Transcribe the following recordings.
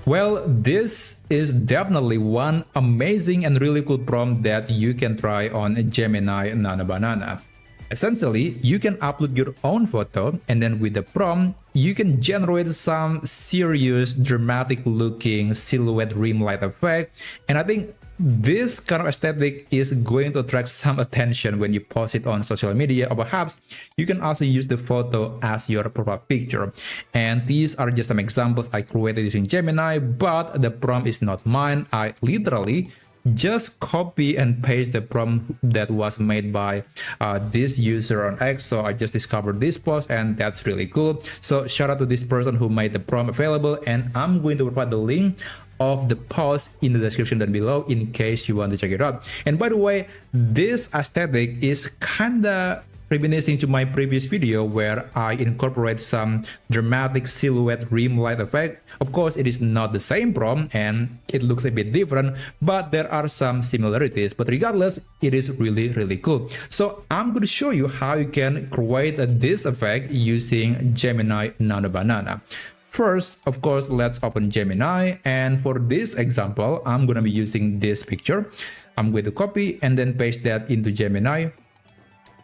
Well, this is definitely one amazing and really cool prompt that you can try on Gemini Nano Banana. Essentially, you can upload your own photo, and then with the prompt, you can generate some serious, dramatic looking silhouette rim light effect. And I think this kind of aesthetic is going to attract some attention when you post it on social media, or perhaps you can also use the photo as your profile picture. And these are just some examples I created using Gemini, but the prompt is not mine. I literally just copy and paste the prompt that was made by this user on X. So I just discovered this post, and that's really cool. So shout out to this person who made the prompt available, and I'm going to provide the link of the post in the description down below in case you want to check it out. And by the way, this aesthetic is kinda reminiscing to my previous video where I incorporate some dramatic silhouette rim light effect. Of course, it is not the same prompt and it looks a bit different, but there are some similarities. But regardless, it is really cool. So I'm going to show you how you can create this effect using Gemini Nano Banana. First, of course, let's open Gemini, and for this example, I'm going to be using this picture. I'm going to copy and then paste that into Gemini.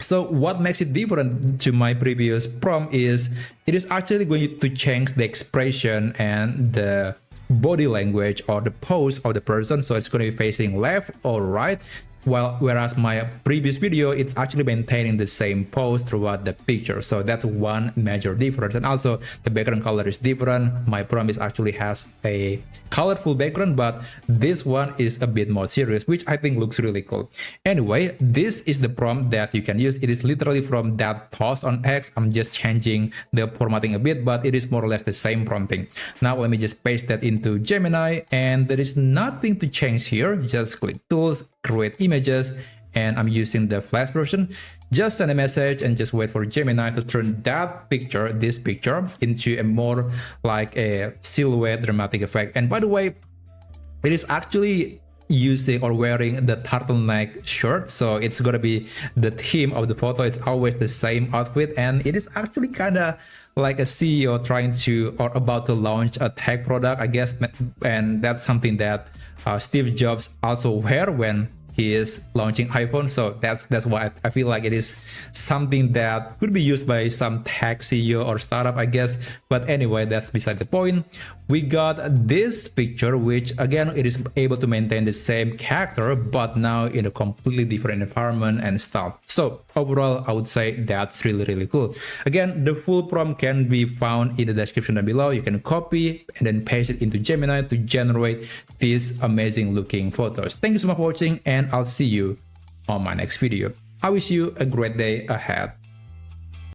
So what makes it different to my previous prompt is it is actually going to change the expression and the body language or the pose of the person. So it's going to be facing left or right. Whereas my previous video, it's actually maintaining the same pose throughout the picture. So that's one major difference. And also the background color is different. My prompt actually has a colorful background, but this one is a bit more serious, which I think looks really cool. Anyway, this is the prompt that you can use. It is literally from that post on X. I'm just changing the formatting a bit, but it is more or less the same prompting. Now let me just paste that into Gemini, and there is nothing to change here. Just click tools, create images, and I'm using the flash version. Just send a message and just wait for Gemini to turn that picture, this picture, into a more like a silhouette dramatic effect. And by the way, it is actually using or wearing the turtleneck shirt, so it's gonna be the theme of the photo. It's always the same outfit, and it is actually kind of like a CEO trying to or about to launch a tech product, I guess. And that's something that Steve Jobs also wear when he is launching iPhone. So that's why I feel like it is something that could be used by some tech CEO or startup, I guess. But anyway, that's beside the point. We got this picture, which again, it is able to maintain the same character, but now in a completely different environment and style. So overall, I would say that's really cool. Again, the full prompt can be found in the description down below. You can copy and then paste it into Gemini to generate these amazing looking photos. Thank you so much for watching, and I'll see you on my next video. I wish you a great day ahead.